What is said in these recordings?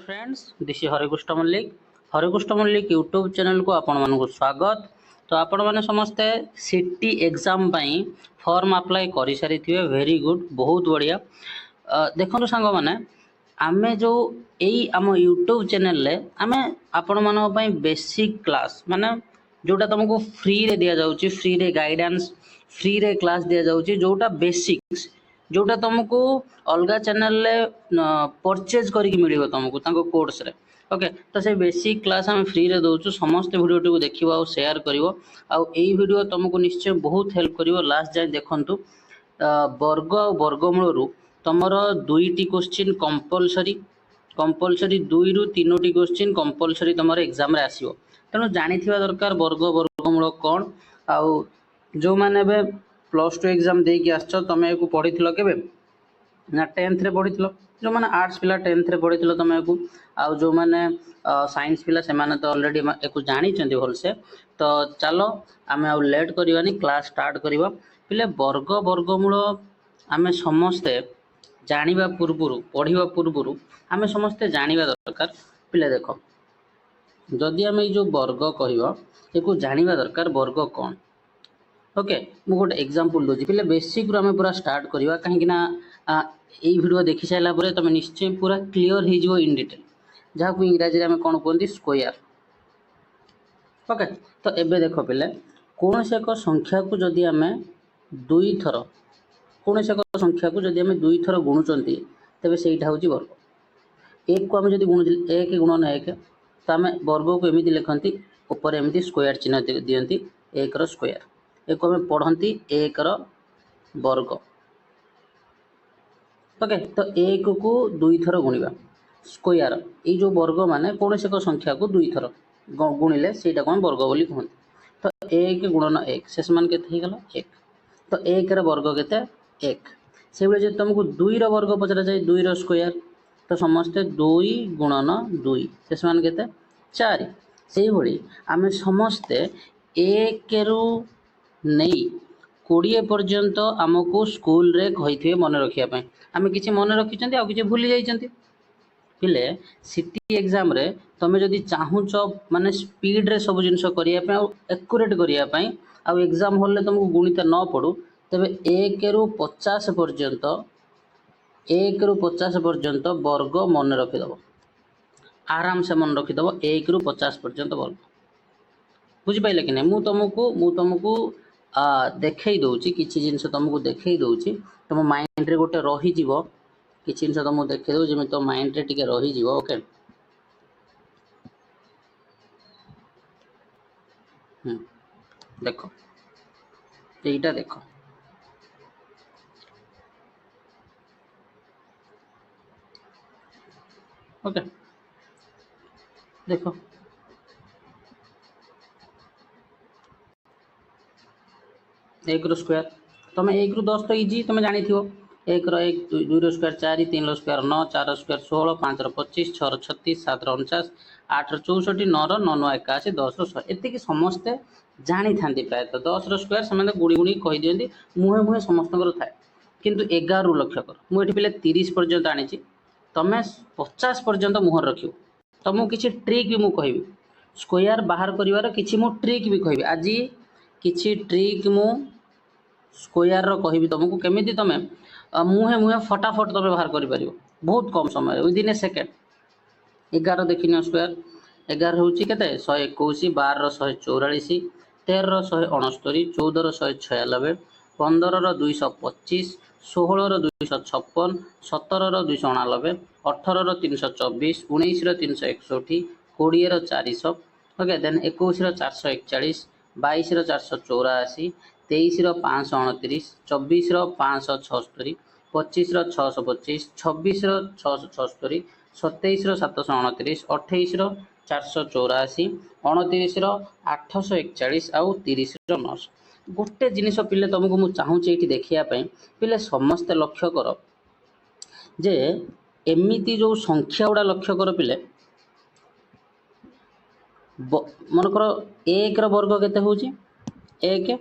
Friends this Harikrishna Mallik YouTube channel को आपण मानक स्वागत। तो आपण मैंने समस्ते सिटी एग्जाम फॉर्म अप्लाई कर सारी वेरी गुड बहुत बढ़िया। देखो सांग मैंने आमे जो यही आम यूट्यूब चैनल रे आमे आपण मानक बेसिक क्लास माने जोटा तुमको फ्री रे दिया जाउची, फ्री रे गाइडेंस फ्री रे क्लास दिया जाउची, जोटा बेसिक्स जोटा तुमको अलग चैनल रे परचेज करके मिल तुमको कोर्स रे। ओके तो से बेसिक क्लास आम फ्री रे दौचु, समस्त वीडियो टी देखो और शेयर करिवो। आउ एई वीडियो तुमको निश्चय बहुत हेल्प करिवो। लास्ट जाए देखंतु वर्ग और वर्गमूल तुमर दुईटी क्वेश्चन कंपलसरी 2 ରୁ 3ଟି क्वेश्चन कंपलसरी तुम एग्जाम रे आसीबो। तेणु जानिथिबा दरकार वर्ग वर्गमूल कौन। आउ जो माने बे +2 एग्जाम देकी आछो तमे एको पढिथिलो केबे ना 10th रे पढिथिलो। जो माने आर्ट्स पिला 10th रे पढिथिलो तमे एको, आउ जो माने साइंस पिला से माने तो ऑलरेडी एको जानि चंदी होल से। तो चलो आमे आ लेट करिवानी क्लास स्टार्ट करिवो। पिले वर्ग वर्गमूल आमे समस्ते जानिबा पूर्वरु पढिबा पूर्वरु आमे समस्ते जानिबा दरकार। पिले देखो जदि आमे जो वर्ग कहिबो एको जानिबा दरकार वर्ग कोन। ओके मु गोटे एग्जांपल दोजी पिले बेसिक रु आमे पूरा स्टार्ट करिवा काहेकि ना एई वीडियो देखि साइला परे तमे निश्चय पूरा क्लियर हे जिवो इन डिटेल, जहा को इंग्रजी रे आमे कोन कोंती स्क्वायर। ओके तो एबे देखो पिले कोन से एक संख्या को जदि आमे दुई थर कोन से एक संख्या को जदि आमे दुई थर गुणुचंती तबे सेइटा होची वर्ग। एक को आमे जदि गुणु 1 गुणन 1 तो आमे वर्ग को एमिति लिखंती ऊपर एमिति स्क्वायर चिन्ह दियंती 1 रो स्क्वायर। एक आमे पढ़ंती 1 रो वर्ग। ओके तो 1 को दुई थर गुणिबा स्क्वायर ए जो वर्ग माने कौन से संख्या को दुई थर गुणिले सेटा कोन वर्ग बोली कहंती। तो 1 गुणन 1 शेष मान केते हे गला 1। तो 1 रो वर्ग केते 1। से बेले जे तुमको 2 रो वर्ग पचरा जाय 2 रो स्क्वायर तो समस्ते 2 गुणन 2 शेष मान केते 4। सेही भली आमे समस्ते 1 रु नहीं 20 पर्यंत आमको स्कूल रे कही मन रखिया आम कि मन रखी आ कि भूली जाइंट। पिले सिटी एग्जाम रे तुम जदि चाहूच माने स्पीड रे सब जिनस करने एक्यूरेट करने आ एग्जाम हॉल रे तुमको गुणित न पड़ू तेबे 1 रु 50 पर्यंत 1 रु 50 पर्यंत वर्ग मन रखिदब, आराम से मन रखिदब 1 रु 50 पर्यंत वर्ग। बुझिपाइले कि नहीं? मु तुमको देखई दउची किछि जिनस तुमको देखई दउची तुम माइंड रे गोटे रही जीवो किछि जिनस तुमको देखई दउ जेमे तो माइंड रे टिके रही जीवो। ओके देखो एटा देखो ओके देखो 1 रो स्क्वायर तुम 1 रु 10 तो इजी तुम जानी थी 1 रो 1 2 रो स्क्वायर 4 3 रो स्क्वायर 9 4 रो स्क्वायर 16 5 रो 25 6 रो 36 7 रो 49 8 रो 64 9 रो 9 81 10 रो 100 एति कि समस्ते जानी थांती। प्राय तो 10 रो स्क्वायर से गुणी गुणी कहि दियंती मुहे मुहे समस्त थाए किंतु 11 रु लक्ष्य कर मु एठी पिले 30 पर्यंत आनी तमे 50 पर्यंत मुहर रखियो। तुमको किछि ट्रिक भी मु कहबी स्क्वायर बाहर करिवार किछि मु ट्रिक भी कहबी। आज किछि ट्रिक मु स्क्वायर रो कहबी तुमको केमिति तमे मुहे मुहे फटाफट तमे बाहर करि परिबो बहुत कम समय विदिन ए सेकेंड। 11 देखिनियो स्क्वायर 11 होची केते 121 12 रो 144 13 रो 169 14 रो 196 15 रो 225 16 रो 256 17 रो 289 18 रो 324 19 रो 361 20 रो 400 ओके देन 21 रो 441 22 रो 484 23 रो 529 24 रो 576 25 रो 625 26 रो 676 27 रो 729 28 रो 484 29 रो 841 आउ 30 रो 900। गोटे जिनिस पिले तुमको मु चाहूची एठी देखिया पई पिले समस्त लक्ष्य कर जे एमिति जो संख्या गुड़ा लक्ष्य कर पिले मन कर 1 रो वर्ग केते होची 1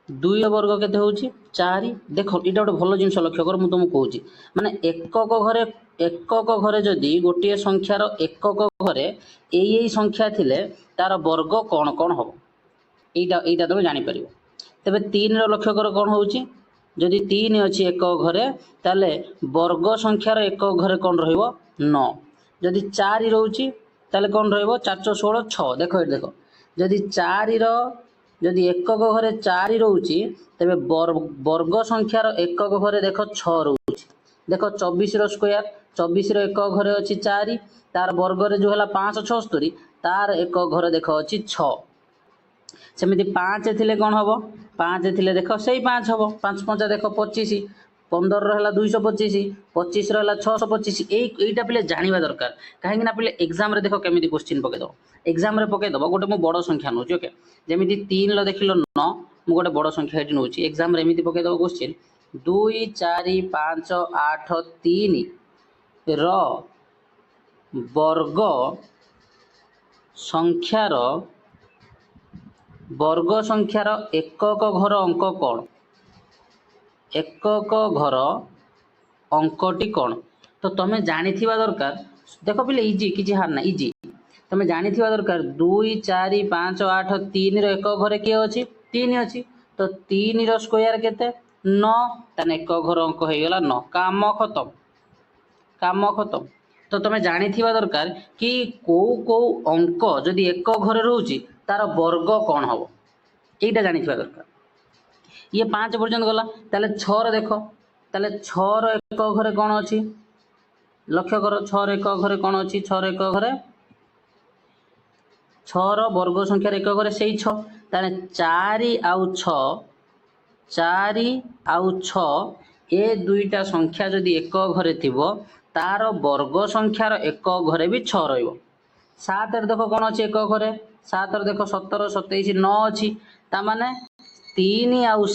2 वर्ग केते होची 4। देखो इटा गोटे भल जिनस लक्ष्य कर मु तुमको कहूची माने एकक घरे एकक घरे जदि गोटे संख्यार एकक घरे यही संख्या थिले तार वर्ग कौन कौन हम यहीटा तुम जापर। तेरे 3 लक्ष्य कर कौन हो जदि 3 अच्छी एक घरे ताले वर्ग संख्यार एक घरे कौन रौ 9। जदि 4 रोचे ताले कौन रो 4 4 16 6। देख ये देख जदि 4 जदि एकक घरे 4 रोचे तेरे वर्ग संख्यार एकक घरे देख 6 रोचे। देख 24 स्क्वायर 24 एक घरे अच्छी 4 तार वर्ग जो है 576 तार एक घर देख अच्छी 6। सेमती 5 थिले कौन हम 5 थिले देख से 5 हम 5 5 देख 25 15 रहा 225 25 रहा 625 यहीटा पे जाना दरकार कहीं पे एग्जाम देख केमी क्वेश्चन पकईद एग्जाम पकईदब गोटे मु बड़ संख्या नौ ओके जमी 3 देख 9 मु गोटे बड़ संख्या ये नौ एग्जाम एमती पकईदब क्वेश्चन 2 4 5 8 3 वर्ग संख्यार एकक घर अंक कौन एकक घर अंकटी कौन। तो तुम्हें जानी दरकार देख पे इजी किसी हार ना इजी तुम्हें जानी दरकार 2 4 5 8 3 एक घरे किए अच्छी 3 अच्छी तो 3 स्क्वायर केते 9 ताने एक घर अंक हो गला 9 काम खत्म काम खत्म। तो तुम्हें जानी दरकार कि कौ कौ अंक जदि एक घरे रोचे तार वर्ग कौन हम यहीटा जानी दरकार। ये 5 पर्यंत गला ताले 6 देख ताले 6 एक घरे कौन अच्छी लक्ष्य कर 6 एक घरे कौन अच्छी 6 एक घरे 6 वर्ग संख्यार एक घरे से 6 ताले 4 आउ 6 ए दुईटा संख्या जदि एक घरे थिबो तार वर्ग संख्यार एक घरे भी 6 रहिबो। 7 देख कौन अच्छी एक घरे 7 देख 17 27 9 अच्छी तामाने 3 आउ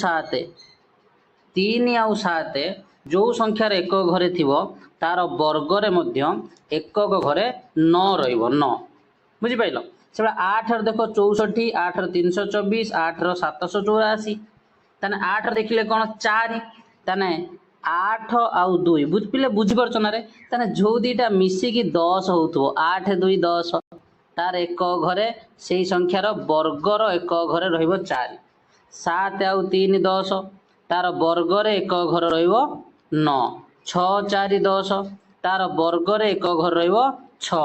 7 जो संख्यार एक घरे थिबो तार वर्ग रे मध्य एकक घरे 9 रहिबो 9 बुझिपाइल। से 8 देख 64 8 324 8 784 ताने 8 देखिले कौन 4 ताने 8 आउ 2 बुझ पिले बुझिपारछ ना रे ताने जो दीटा मिसिकी 10 होउथबो 8 2 10 तार एक घरे से संख्यार वर्गर एक घरे रहिबो 4 7 आउ 3 10 तार वर्ग रे एक घर रहिबो 9 6 4 10 तार वर्ग रे एक घर रहिबो 6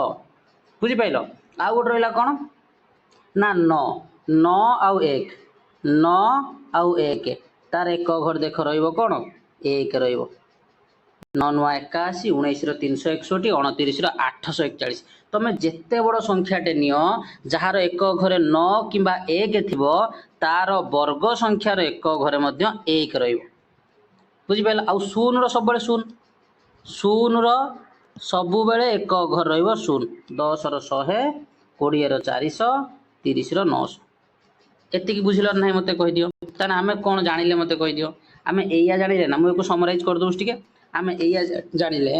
बुझिपाइल। आउ गोटे रहिला कौन ना 9 आउ 1 तार एक घर देख रहिबो कौन 1 रहिबो 9 9 81 19 361 29 841। तुम जिते बड़ संख्याटे नियो जार एक घरे 9 किंबा 1 थिबो तार वर्ग संख्यार एक घरे मध्य 1 रहिबो बुझिपाइल। आउ 0 रो सब शून्य सबु बेले एक घर रहिबो 0 10 रो 100 20 रो 400 30 रो 900 एतिकी बुझिल ना मते कहि दियो ताने आमे कोन जानिले मते कहि दियो आमे एया जानिले ना मुझे समराइज कर दूँ टिके आमे एया जानिले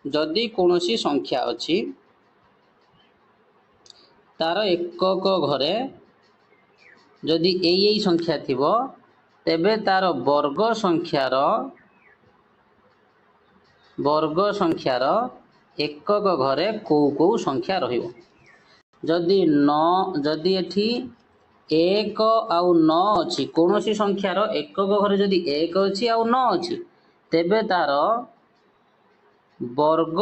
जदि कोनोसी संख्या अछि तार एकक घरे जदि यही संख्या थिबो तेबे तार वर्ग संख्यार एकक घरे कौ कौ संख्या रहिबो जदि एठी 1 आउ 9 अच्छी कौन सी संख्यार एकक घरे जदि 1 अच्छी आउ 9 अच्छी तेबे तार वर्ग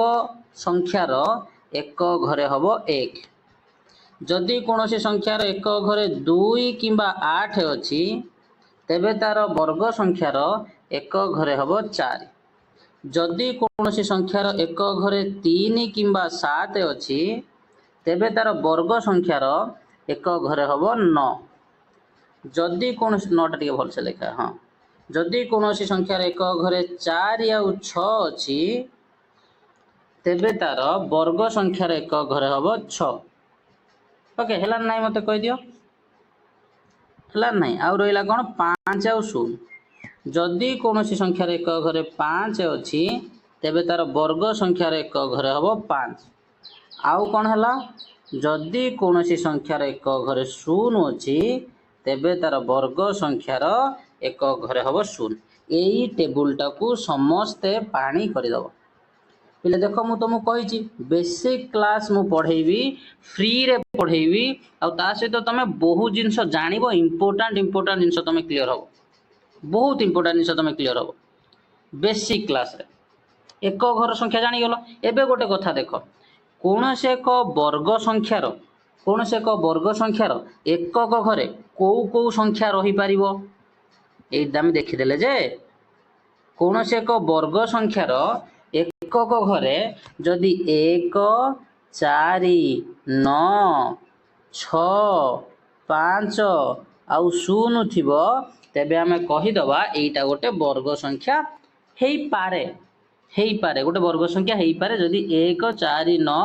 संख्यार एक घरे हबो 1 जदि कौन सी संख्यार एक घरे 2 किंबा 8 अच्छी तेबे तार वर्ग संख्यार एक घरे हबो 4 जदि कौन सी संख्यार एक घरे 3 किंबा 7 अच्छी तेबे तार वर्ग संख्यार एक घरे हबो 9 जदि कौन 9टा टिके भल से लिखा हाँ जदि कौन सी संख्यार एक घरे 4 आउ 6 अच्छी तेबे तार वर्ग संख्यार एक घरे हबो 6 ओके हेला नहीं मते कहि दियो हेला नहीं आउ रहिला कोन 5 आउ 0 जदि कौन सी संख्यार एक घरे 5 अच्छी तेबे तार वर्ग संख्यार एक घरे हबो 5 आउ कौन हला जदि कौन सी संख्यार एक घरे 0 अच्छी तेबे तार वर्ग संख्यार एक घरे हबो 0 एई टेबुल टाकू समस्ते पानी करदब पिले देख मु तुमको कही बेसिक क्लास मु पढ़ेबी फ्री रे पढ़ेबी आ सहित तुम बहुत जिनस जान इंपोर्टाट जिनस तुम क्लीयर हम बहुत इंपोर्टाट जिनस तुम क्लीयर हम बेसिक क्लास रे एक घर संख्या जानीगल। एबे गोटे कथा देख कौन से एक वर्ग संख्यार कौन से एक वर्ग संख्यार एकक घरे कौ कौ संख्या रही पारिबो एटा हम देखिदेले जे कौन से एक वर्ग संख्यार एकक घरे जदि 1 4 9 6 5 आउ 0 थिबो तेबे आमे कहिदबा एटा गोटे वर्ग संख्या हेई पारे गोटे वर्ग संख्या हेई पारे जदि 1 4 9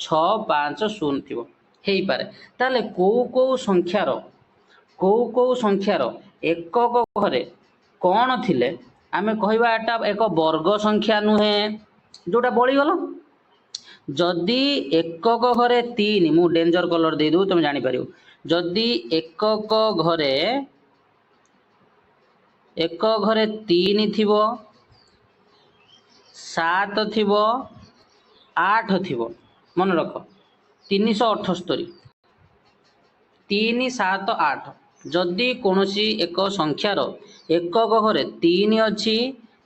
6 5 0 थिबो हेई पारे ताले कौ कौ संख्यार एकक घरे कौन थिले आमे कहिबा एटा एक वर्ग संख्या नुहे जोटा बळीगला। जदि एकक घरे 3 मु डेंजर कलर दे दू तुम जानि पारियो जदि एकक घरे 3 थिबो 7 थिबो 8 थिबो मन रख 378 3 7 8 जदि कौनसी एक संख्यार एकक घरे 3 अच्छी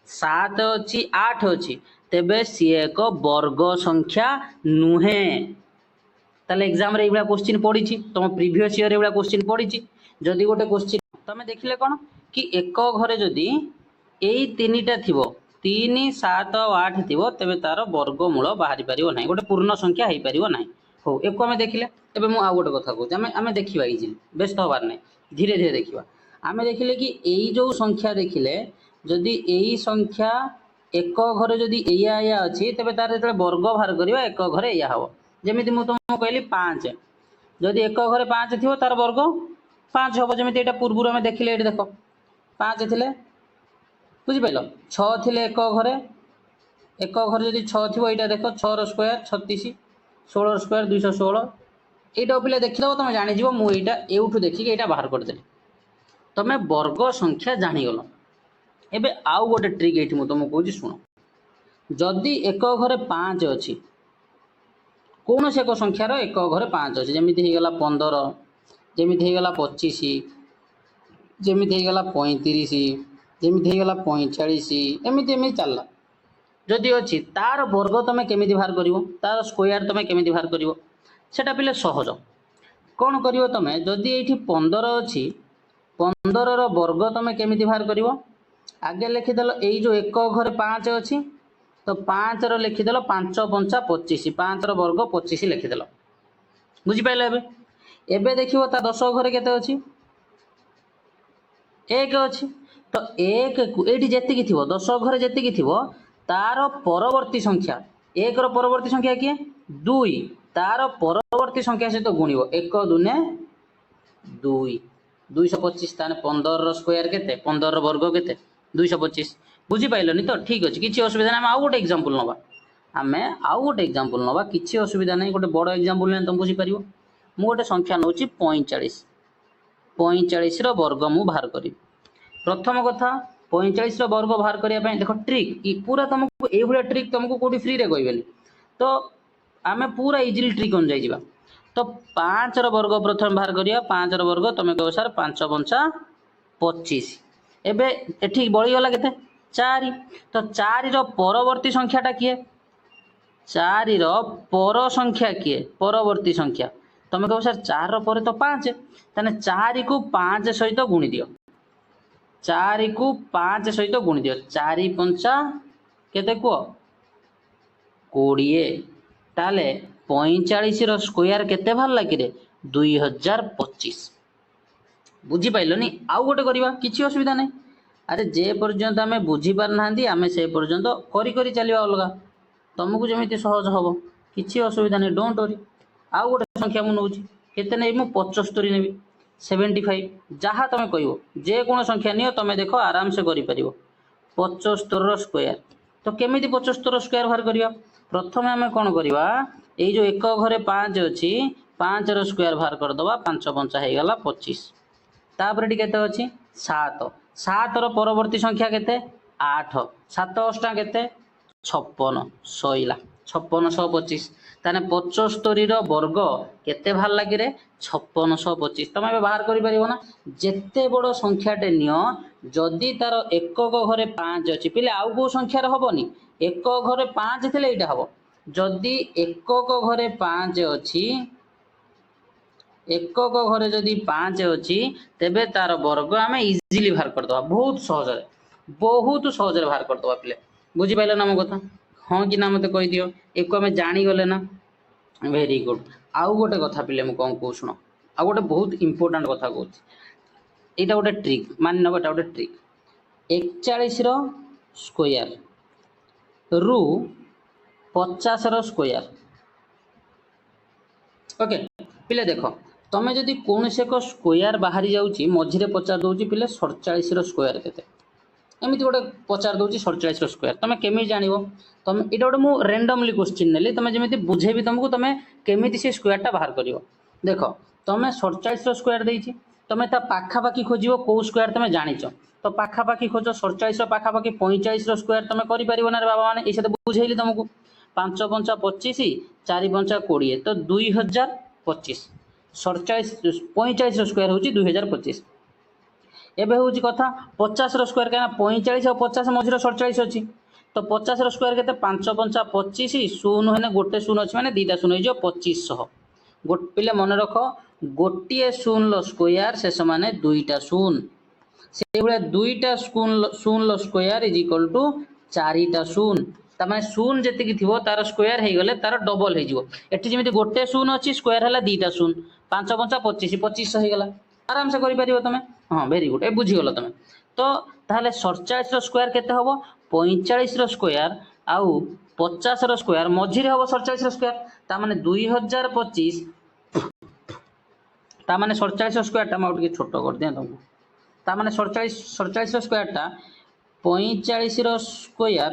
7 अच्छी 8 अच्छी तेबे सी एक वर्ग संख्या नुहे। ताले एग्जाम रे एबा क्वेश्चन पड़ी तुम प्रीवियस ईयर एबा क्वेश्चन पड़ी जदि गोटे क्वेश्चन तुम देखिले कौन कि एक घरे जदि एई 3टा थिबो 3 7 8 थिबो तेबे तार वर्गमूल बाहरी पारिबो नाही गोटे पूर्ण संख्या हेई पारिबो नाही। हो एको आमे देखिले एबे मु आ गोटे कथा कहूँ आमे देखिबा इजिली व्यस्त होबार नाही धीरे धीरे देखिबा। आमे देखिले कि एई जो संख्या देखिले जदि एई संख्या एक घरे जदि एया एया अछि तेबे तार जेतले वर्ग बाहर करिबा एक घरे एया हबो जेमिति मु तुमको कहली 5 जदि एक घरे 5 थिबो तार वर्ग 5 हबो जेमिति एटा पूर्वरु आमे देखिले एठी देखो 5 थिले बुझि पाइलो 6 थिले एक घरे जदि 6 थिबो एटा देखो 6 रो स्क्वायर 36 16 रो स्क्वायर 216 एटा पिले देखिदबो तुम जानि जिवो मु एटा एउठु देखिके एटा बाहर कर देली तमे वर्ग संख्या जानि गलो। एबे आउ गोटे ट्रिक एठी मु तुमको कहूँ शुण जदि एक घरे 5 अच्छी कौन से एक संख्यार एक घरे 5 अच्छी जमीती होगला 15 जमीती होगला 25 जमीती होगला 35 जमीती होगला 45 एमती एमती चलला जदि अच्छी तार वर्ग तुम केमिति बाहर करिवो तार स्क्वायर तुम केमिति बाहर करिवो सेटा पिले सहज कौन करिवो तुम जदि एठी 15 अच्छी 15 रो वर्ग तुम केमिति बाहर करिवो आगे लिखिदेल यही जो एक घरे 5 अच्छी तो 5 रो लिखिदेल 5 5 25 5 रो वर्ग 25 लिखिदेल बुझिपाइल। एबे देखिवो ता 10 घरे केते अच्छी 1 अच्छी तो 1 को एठी जेतिकी थिवो 10 घरे जेतिकी थिवो तार परवर्ती संख्या 1 रो परवर्ती संख्या किए 2 तार परवर्ती संख्या सहित गुणिवो 1 2 2 225 ताने 15 रो स्क्वायर केते 15 रो वर्ग केते 225 बुझी पाइलनी तो ठीक अच्छे किसी असुविधा ना आउ गोटे एग्जांपल नवा आमे आउ गोटे एग्जांपल नवा किसी असुविधा नहीं गोटे बड़ एग्जांपल ने तुम बुझी पारिबो मु गोटे संख्या नउची 45 रो वर्ग मु बाहर करी प्रथम कथा 45 रो वर्ग बाहर करिया पय देखो ट्रिक पूरा तुमको ए भलिया ट्रिक तुमको कोठी फ्री रे कहबेनी तो आमे पूरा इजीली ट्रिक on जाई जिबा तो 5 रो वर्ग प्रथम बाहर करिया 5 रो वर्ग तुम कहो सर 5 5 25 एबे एठी बळी गला केते 4 तो 4 रो परवर्ती संख्याटा किए 4 रो पर संख्या किए परवर्ती संख्या तुम कहो सर 4 रो पर तो 5 तने 4 को 5 सहित गुणी दियो 4 को 5 सहित गुणी दियो 4 5 केते को 20 ताले 45 रो स्क्वायर केते भार लागी रे 2025 बुझी पाइलनी आउ गोटे करवा किसी असुविधा नहीं अरे जे पर्यंत आम बुझी पार ना आम से पर्यंत करी करी चलवा अलगा तुमको जमी सहज हम किसी असुविधा नहीं डोंट वरी आउ गोटे संख्या मुझे नौची केते नहीं मु 75 नेबी 75 जहाँ तुम कह जेको संख्या नियो तुम देख आराम से करि परिबो 75 रो स्क्वायर तो केमिति 75 रो स्क्वायर बाहर करवा प्रथम आम कौन करवा ये जो एक घरे 5 अच्छी 5 रो स्क्वायर बाहर करदबा 5 5 हो गला 25 तापर केते अच्छी 7 7 रो परवर्ती संख्या केते 8 7 8 केते 56 सईला 5625 ताने 75 वर्ग केते बाहर लगे रे 5625 तुम ए बाहर कर पारिबो ना जेते बड़ संख्याटे नियो जदि तार एकक घरे 5 अछि पिले आउ को संख्या रे हबोनी एकक घरे 5 थिले एटा हबो जदि एकक घरे 5 अछि एकक घरे जदि 5 अछि तेबे तार वर्ग आमे इजीली बाहर कर दवा बहुत सहज रे बाहर कर दवा पिले बुझी पाइलो ना मो कथा हाँ कि ना मते कहि दियो एको आमे जानी गले ना वेरी गुड आउ गोटे कथा पिले मु कोन को सुनो आ गोटे बहुत इंपोर्टेंट कथा कहूँ एटा गोटे ट्रिक मान नबो एटा गोटे ट्रिक 41 रो स्क्वायर रु 50 रो स्क्वायर ओके पिले देखो तमे जदि कौन से एक स्क्वायर बाहरी जाउची मझिरे पचार दउची पिले 47 रो स्क्वायर केते एमती गोटे पचार दूसरी 47 स्क्वायर तुम केमी जान तुम ये गोटे मुझे रेंडमली क्वेश्चन नेली तुम जमी बुझेबी तुमको तुम केमी से स्क्वायर बाहर कर देख तुम 47 स्क्वायर देती तुम ता पाखापाखि खोज कौ स्क्वायर तुम जाच तो पाखापाखि खोज 47 पाखापाखि 45 स्क्वायर तुम कर ना बाबा मैंने ये बुझेली तुमको 5 पंचा 25 4 पंचा 20 तो 2025 47 45 स्क्वायर हूँ 2025 एबे हूँ कथा 50 स्क्वायर कहीं 45 और 50 मझे 47 अच्छी तो 50 स्क्वायर के 5 पंचा 25 शून है गोटे शून अच्छी मैंने दीटा शून हो 2500 पिले मन रख गोटे शून स्क्वायर शेष माने दुईटा शून से भाया दुईटा शून स्क्वायर इज इक्वल टू 4टा शून तार शून जी थी तार स्क्वायर हो गले तार डबल होती जमी गोटे शून अच्छी स्क्वायर है 2टा शून 5 पंचा 25 2500 हो गला आराम से कर तुम हाँ वेरी गुड ए बुझीगल तुम तो ताहले 47 स्क्वायर केते हबो 45 स्क्वायर आउ 50 स्क्वायर मझिरे हबो 47 स्क्वायर ता माने 2025 ता माने 47 स्क्वायर ता मैं छोट कर दिया तुमको ता माने 47 स्क्वायर टा 45 स्क्वायर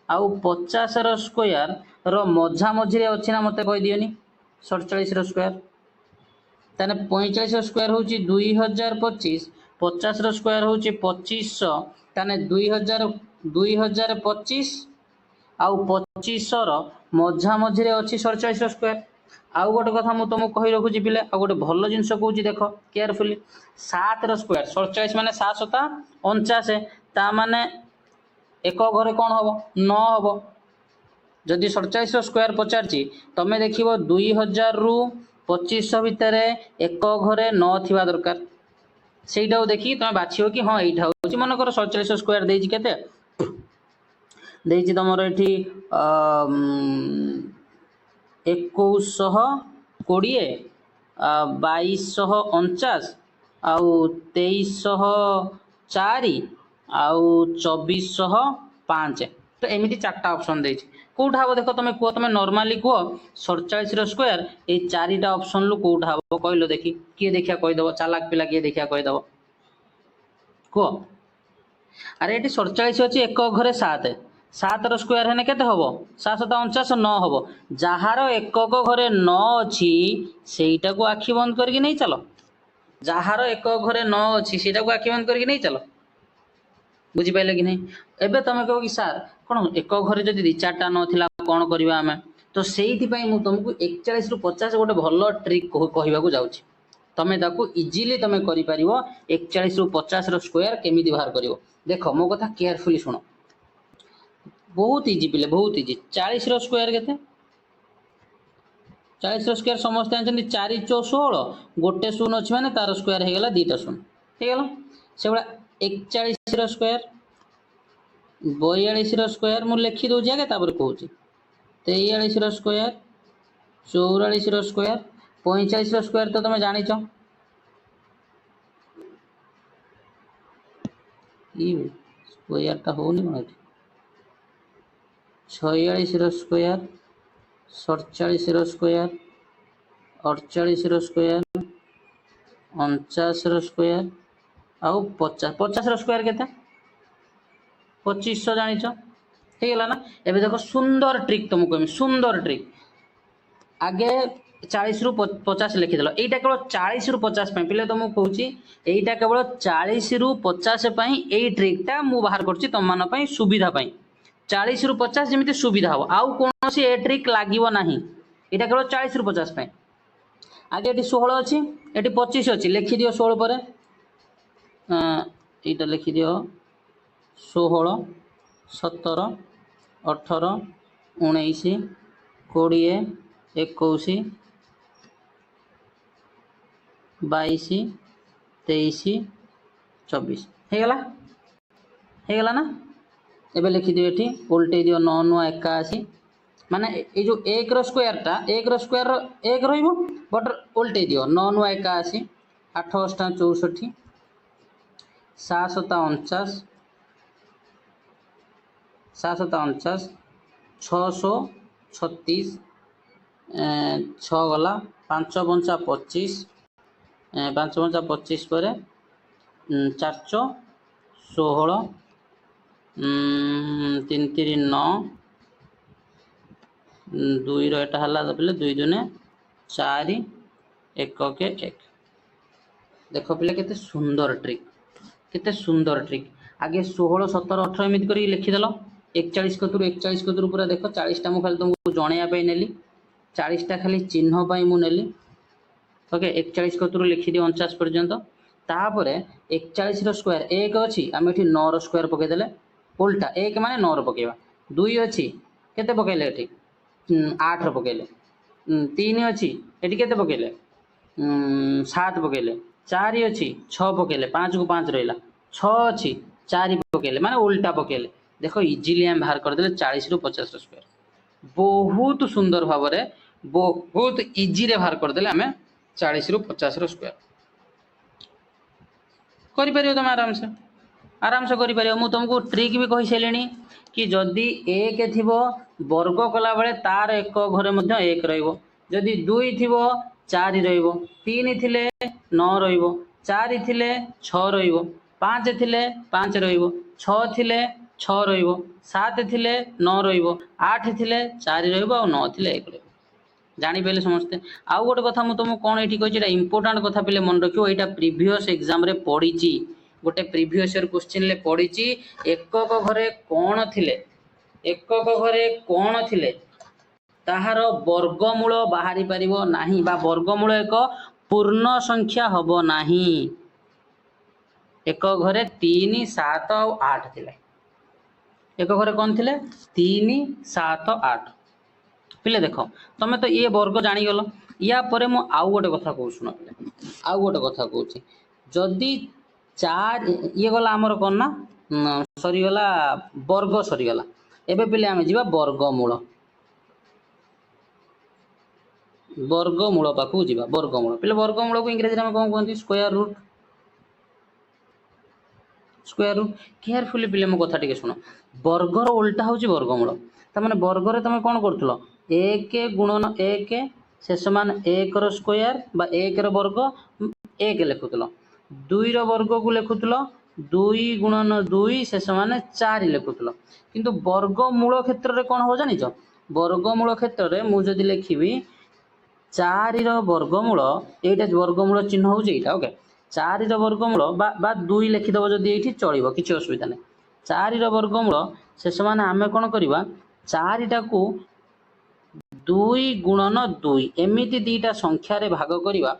आउ 50 स्क्वायर रो मझा मझिरे अछि ना मते कहि दियोनी 47 स्क्वायर ताने 45 स्क्वायर हूँ 2025 50 स्क्वायर हूँ 2500 ताने 2025 आउ 2500 मझा मझिरे अच्छी 47 स्क्वायर आउ गोटे कथा मुझे तुमको कही रखुची पिले आ गोटे भल जिनस कौच देख केयरफुली 7 स्क्वायर 47 माने 7 7 49 ता माने एक घरे कौन हम 9 हम जदि 47 स्क्वायर पचारची तमें देख 2000 रु 2500 भितर एक घरे 9 थिबा दरकार सेटा देखिए तुम बाछियो कि हाँ यहाँ हूँ मनकर 47 स्क्वायर देती केते देती तुम ये 2120 2249 आउ 2304 आउ 2405 तो एमती 4टा ऑप्शन देती कौटा हम देख तुम कह तुम नॉर्मली कह 47 स्क्वायर ये 4टा ऑप्शन लु कौटा हम कहलो देखी किए देखिया कहीदेव चालाक पिला किए देखिया कहीदेव कह अरे ये 47 अच्छी एक घरे 7 7 स्क्वायर है केते हम 7 7 49 9 हम जार एकक घरे 9 अच्छी सेटा को आखि बंद करके नहीं चलो जार एक घरे 9 अच्छी सेटा को आखि बंद करके नहीं चलो बुझिपारे कि नहीं एबे तुम कह कि सार कौन एक घरे जब 2-4टा ना कौन करवा आम तो से तुमको 41 रु 50 गोटे भल ट्रिक कहवाक जाऊँगी तुम ताकू इजिली तुम कर 41 रु 50 स्क्वायर केमी बाहर कर देख मो कथा केयरफुली शुण बहुत इजी पिले बहुत इजी 40 स्क्वायर के 40 स्क्वायर समस्त जानते 4 4 16 गोटे शून अच्छी मैंने तार स्क्वायर होगा 2टा शून होगा से भाया 41 स्क्वायर 42 स्क्वायर मुझे लिखी दूसरी आगे तापर कहूँ 43 स्क्वायर 44 स्क्वायर 45 स्क्वायर तो तुम जान स्क्वायर होनी मन 46 स्क्वायर 47 स्क्वायर 48 स्क्वायर 49 स्क्वायर आउ 50 स्क्वायर के 2500 जान होगा ना एबे देखो सुंदर ट्रिक तुमको कहमी सुंदर ट्रिक आगे 40 रु 50 लिखिदेल यहाँ केवल 40 रु 50 पे तुमको कहूँ यहाँ केवल 40 रु 50 यही ट्रिकटा मु बाहर कर तुम मान सुविधा 40 रु 50 जमी सुविधा हम आउ कौन सी ए ट्रिक लगे ना यहाँ केवल 40 रु 50 आगे ये 16 अच्छी ये 25 अच्छी लिखिद 16 पर यहाँ लिखिद 16 17 18 19 20 21 22 23 24 होगला ना एबे लिखिदियो ये उल्टे दियो 9 9 81 माने ये जो एक स्क्वायरटा एक स्क्वायर एक रही बट उल्टे दियो 9 9 81 8 8 64 7 7 49 7 7 49 636 6 गला 5 5 25 5 5 25 पर 4 16 3 3 9 2 रहा है बोले 2 2 4 1 के 1 देख पे केते सुंदर ट्रिक केते सुंदर ट्रिक आगे 16 17 18 एमती कर लिखिदेल 41 कतुर 41 कतुर पूरा देख 40टा मुझे खाली तुमको जनवाई नेली 40टा खाली चिन्ह मुझे ओके 41 कतुर लिखिदी 49 पर्यंत तापर 41 स्क्वायर एक अच्छी आम ये 9 स्क्वायर पकईदे उल्टा एक माने 9 पकेबा 2 अच्छी केते पकईले ये 8 पकईले 3 अच्छी ये केते पकईले 7 पकईले 4 अच्छी 6 पकईले 5 को 5 रहा 6 अच्छी 4 पकईले माने उल्टा पकईले देख इजिली आम बाहर करदे 40 रु 50 स्क्वायर बहुत सुंदर भाव में बहुत इजी रे बाहर करदे आम 40 रु 50 स्क्वायर कर तुम आराम से कर मु तुमको ट्रिक भी कही सारे कि जदि एक थी वर्ग कला बेले तार एक घरे मध्य एक रदि 2 थी 4 रीन थे 9 रो4 थे 6 रो5 थे 5 रो6 थे 6 रो7 थे 9 रो8 थे 4 रो9 थे 1 जापारे समस्ते आउ गोटे कथा मुझे तुमको कौन ये कही इंपोर्टाट कथा पे मन रखियो यहाँ प्रीवियस एग्जाम रे पड़ी गोटे प्रीवियस ईयर क्वेश्चन ले पड़ी एकक घरे कौन थिले एकक घरे कौन थिले ताहार वर्गमूल बाहरी पारिबो नाही बा वर्गमूल एक पूर्ण संख्या हबो नाही एक घरे 3 7 और 8 थिले एक घरे कौन थिले 3 7 8 पिले देख तुम तो ये वर्ग जानीगल या पर मु आउ गोटे कथा कहूँ शुण पिले आउ गोटे कथा कहूँ जदि 4 ये गला आमर कौन ना सरीगला वर्ग सरीगला एबे पिले आमे जीवा वर्गमूल पाखु जीवा वर्गमूल पिले वर्गमूल को इंग्रजी में कौन कहते स्क्वायर रूट केयरफुली पिले मो कथा टिके शुण वर्गर उल्टा हूँ वर्गमूल तमाने वर्गर तुम कौन कर 1 गुणन 1 शेष मान 1 स्क्वायर बा 1 वर्ग 1 लिखुल 2 वर्ग को लिखुल 2 गुणन 2 शेष मान 4 लिखुल किंतु वर्गमूल क्षेत्र में कौन हो जान वर्गमूल क्षेत्र में मुझे लिखी 4 वर्गमूल यहाँ वर्गमूल चिन्ह हूँ यहाँ ओके 4 वर्गमूल बा 2 लिखिदेव जदि ये चलो किसी असुविधा नहीं 4 वर्गमूल शेष मान आम कौन करवा 4टा को 2 गुणन 2 एमती दीटा संख्यार भाग करवा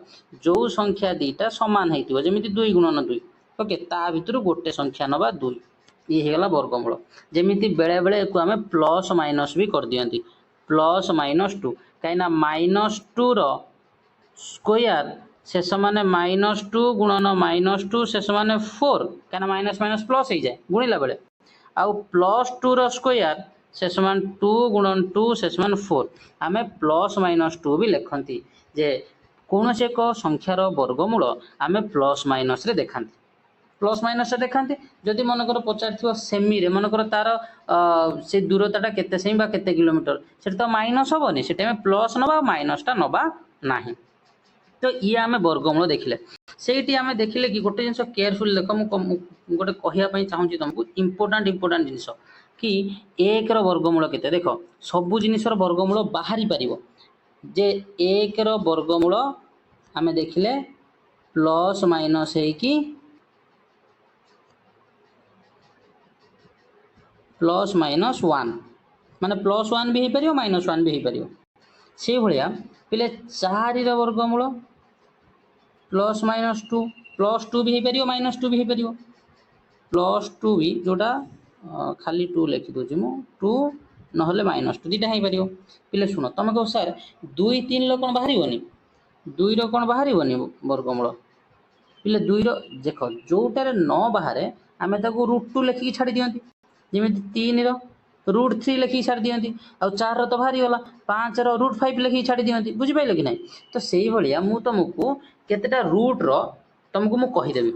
जो संख्या दीटा सामान होमी 2 गुणन 2 ओके ता भर गोटे संख्या नवा 2 ये होगा वर्गमूल जमी बेले बेले आम प्लस माइनस भी कर दियंती प्लस -2 कहीं -2 स्क्वायर शेष मान -2 गुणन -2 शेष मान 4 कहीं माइनस माइनस प्लस हो जाए गुणिला बेले आउ +2 स्क्वायर शेष मान 2 गुणन 2 शेष मान 4 आम +-2 भी लिखती जे कौन से एक संख्यार वर्गमूल आम प्लस माइनस रे देखा प्लस माइनस देखा जदि मनकर पचार सेमी रे मनकर तार से दूरता केते सेमी बा केते किलोमीटर से तो माइनस हेनी से प्लस नवा माइनसटा नवा ना तो ये आम वर्गमूल देखिले से आम देखिले कि गोटे जिन केयरफुल देख मुझे गोटे कहवाई चाहूँगी तुमको इंपोर्टाट जिनस कि 1 वर्गमूल केते देख सबू जिनसर वर्गमूल बाहरी पारिबो जे 1 वर्गमूल आम देखिले प्लस माइनस प्लस माइनस 1 माने प्लस 1 भी हो पार माइनस 1 भी हो पार से भाया पे 4 वर्गमूल प्लस माइनस 2 भी हो पार माइनस 2 भी हो पार प्लस 2 भी जोटा खाली 2 लिखिदे मु 2 ना माइनस 2 दुटा हो पार पे शुण तुम कह सार 2 3 कौन बाहर 2 कौन बाहर वर्गमूल पे 2 देख जोटार न बाहर आम √2 लिखिकी छाड़ दियंती जमी 3 √3 लिखिकी छाड़ दियंती आ 4 तो बाहरी गला 5 √5 लिखिकी छाड़ दियंती बुझिपारे कि ना तो से भाया मु तुमको केतेटा रूट तुमको मु कहीदेवी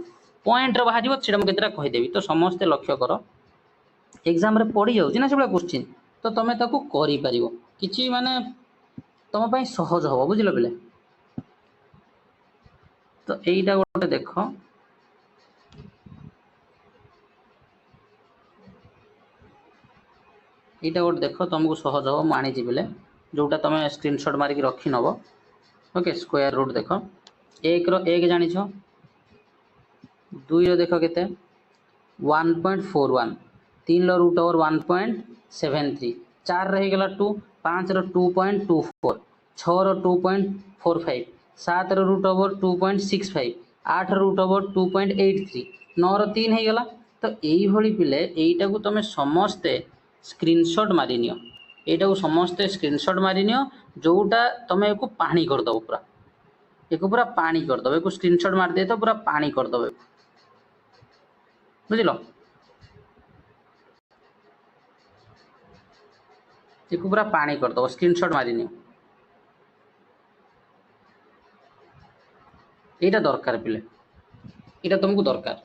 पॉइंट बाहर से मुझे कहीदेवी तो समस्ते लक्ष्य कर एग्जाम रे पड़ी जाऊँ ना से क्वेश्चन तो तुम ताकू कर कि माने तुम सहज हम बुझल पे तो यहीटा गोटे देख यहाँ गोटे देख तुमको सहज हम मुझे पे जोटा तुम स्क्रीनशॉट मारिक रखी नब ओके स्क्वायर रूट देख 1 रो 1 जान 2 रो देख के 1.41 3 रो रूट ओवर 1.73 4 रहीगला 2 5 रो 2.24 6 रो 2.45 7 रो रूट ओवर 2.65 8 रो रूट ओवर 2.83 9 रो 3 होगला तो यही पिले यहीटा को तुम समस्ते स्क्रीनशॉट मारी नियो यहीटा को समस्ते स्क्रीनशॉट मारी नियो जोटा तुम एक पानी करदब पूरा एक पूरा पानी करदब एक स्क्रीनशॉट मार दे तो पूरा पानी करदब बुझल एक पूरा पानी करदब स्क्रीनशॉट मारी नियो यहाँ दरकार पिले यहाँ तुमको दरकार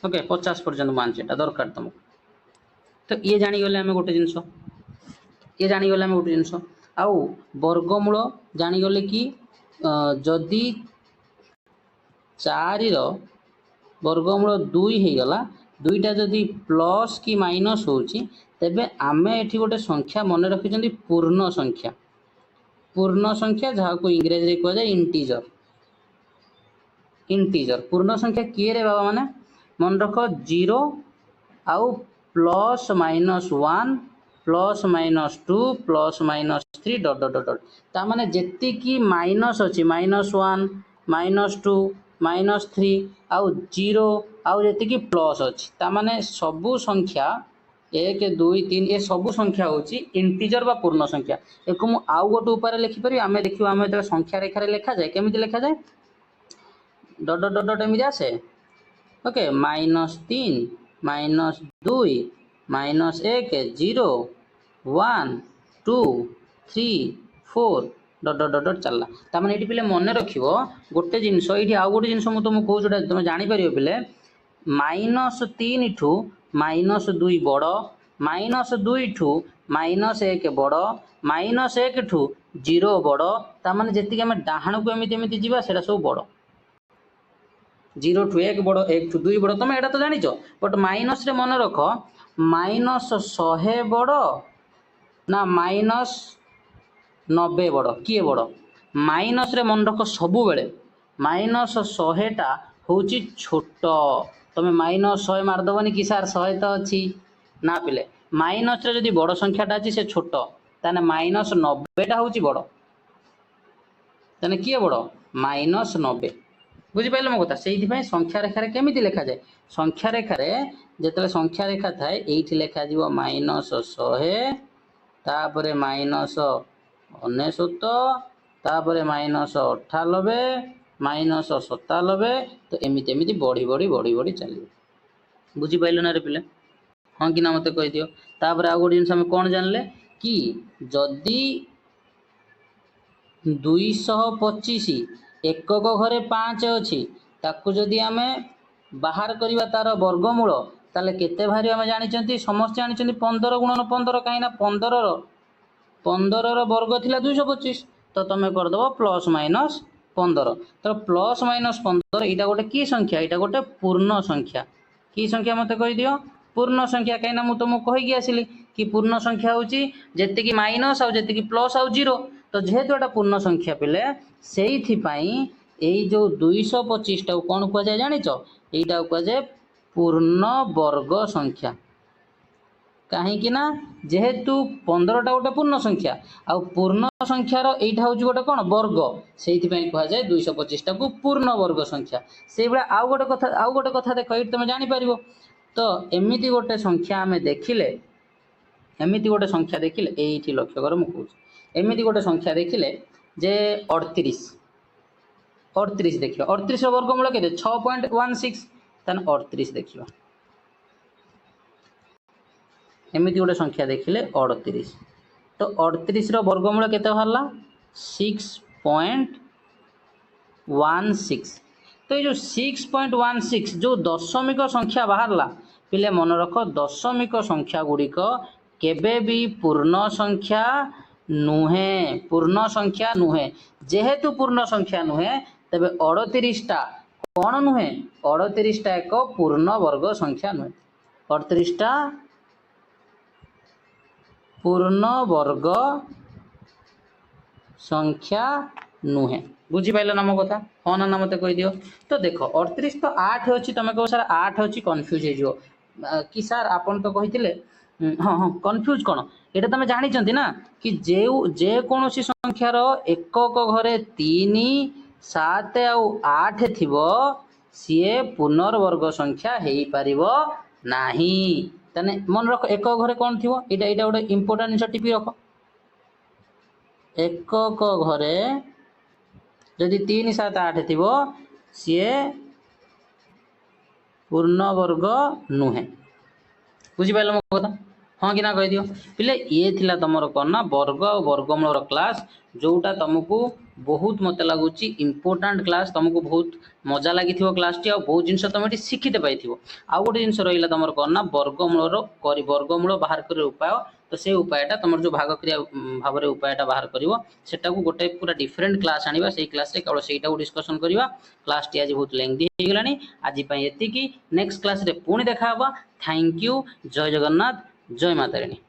ओके 50 पर्यंत मानचे दरकार तुमको तो ये जानीगले आम गोटे जिनस ये जानीगले आम गोटे जिनस आउ वर्गमूल जानीगले कि जदि 4 वर्गमूल 2 होगला 2टा जदि प्लस कि माइनस होची तेबे आमे एठी गोटे संख्या मन रखिछंती पूर्ण संख्या जहाँ को इंग्रेजी रे कहै इंटीजर इंटीजर पूर्ण संख्या किए रे बाबा माने मन रख 0 आउ plus minus 1 plus minus 2 plus minus 3 डट डट डट ता माने जेति की माइनस अछि -1 -2 -3 आउ 0 आउ जेति की प्लस अछि ता माने सबु संख्या 1 2 3 ये सबु संख्या होची इंटीजर बा पूर्ण संख्या एक मु आउ गोटे उपाय लिखि परि आमे देखियो आमे त संख्या रेखा रे लिखा जाय केमिति लिखा जाय डट डट डट एमि आसे ओके -3 -2 -1 0 1 2 3 4 डट डट डट चलला ताମାନେ एठी पिले मन रखिबो गोटे जिंस एठी आउ गोटे जिंस मु तुम कहू जोटा तुम जानि परियो पिले -3 ठू -2 बड़ -2 ठू -1 बड़ -1 ठू 0 बड़ ताମାନେ जेतिक आमे डाहाण को एमिति एमिति जीवा सेटा सब बड़ 0 ठू 1 बड़ 1 ठू 2 बड़ तुम एटा तो जानिछ बट माइनस रे मन रख -100 बड़ ना -90 बड़ किए बड़ माइनस रे मन रख सबु बेले -100 टा होची छोट तुम -100 मारदबनी कि सार 100 तो अच्छी ना पिले माइनस रे जदि बड़ संख्याटा अच्छी से छोट ताने -90 टा होची बड़ ताने किए बड़ -90 बुझिपारे मो कथा से संख्या रेखार केमिति लिखा जाए संख्या रेखार जिते संख्या रेखा थाए ये लिखा -100 तापर -99 तापर -98 -97 तो एमती एमती बढ़ी बढ़ी बढ़ी बढ़ी चलिए बुझिपारे ना रे पिले हाँ कि ना मत कहीदि तापर आउ गोटे जिन कौन जानले कि जदि 225 एकक घरे 5 अच्छी ताकू जदि आम बाहर करवा तार वर्गमूल ताले केते भारी आम जानी समस्त जानी 15 गुणन 15 कहीं 15 वर्ग थिला 225 तो तुम करदेव प्लस माइनस 15 तो प्लस माइनस 15 यहाँ गोटे कि संख्या यहाँ गोटे पूर्ण संख्या कि संख्या मत कहीदि पूर्ण संख्या कहीं मुझे तुमको कहीकि आसिली कि पूर्ण संख्या हूँ जी माइनस आउ जी प्लस आउ 0 तो जेहेतु एटा पूर्ण संख्या पिले से जो 225 टा कौन कहुए जानिच यहाँ कहुए पूर्ण वर्ग संख्या कहीं ना जेहेतु 15टा गोटे पूर्ण संख्या आ पूर्ण संख्यार एटा हूँ गोटे कौन वर्ग से कह जाए 225 को पूर्ण वर्ग संख्या से भाया आउ गोटे कथा देख ये तुम जापर। तो एमती गोटे संख्या आम देखिले एमती गोटे संख्या देखिले ये लक्ष्य कर मुझे एमती गोटे संख्या देखिले जे 38 देखिए 38 वर्गमूल के 6.16 तेन 38 देखिए एमती गोटे संख्या देखिले 38 तो 38 वर्गमूल केते बाहरला 6.16 तो ये जो 6.16 जो दशमिक संख्या बाहरला पिले मन रख दशमिक संख्या गुड़िक केबे भी पूर्ण संख्या नुहे जेहेतु पूर्ण संख्या नुहे तेबे 38टा कौन नुहे 38टा एक पूर्ण वर्ग संख्या नुहे 38टा पूर्ण वर्ग संख्या नुहे बुझीपाल ना मो कथा हाँ ना मत कही दियो। तो देख 38 तो 8 अच्छी तुम कह सर 8 अच्छी कन्फ्यूज हो कि सर आपन तो कही हाँ हाँ कन्फ्यूज कौन ये तुम जानी ना कि जेकोसी संख्यार एकक घरे 3 7 आठ थी सी पुनर्वर्ग संख्या हो पार नाही ताने मन रख एक घरे कौन थी यहाँ गोटे इम्पोर्टाट जिन टीपी रख एकक घरे जदि 3 7 8 थी सी पूर्णवर्ग नुहे बुझीपाल मो कथा हाँ कि ना कह दियो पिले ये थिला तुमर कौन ना वर्ग और वर्गमूल क्लास जोटा तुमको बहुत मत लगुच इम्पोर्टाट क्लास तुमको बहुत मजा लगी क्लास टी बहुत जिन तुम ये शिखीते पाई आउ गोटे जिन रहा तुम कौन ना वर्गमूल बाहर कर उपाय तो से उपायटा तुम जो भाग क्रिया भाव में उपायटा बाहर कर गोटे पूरा डिफरेंट क्लास आने से क्लास केवल से डिस्कसन करवा क्लास टी आज बहुत लेंथी हो गलानी आज ये नेक्स्ट क्लास पुणी देखा थैंक यू जय जगन्नाथ जय माता रानी।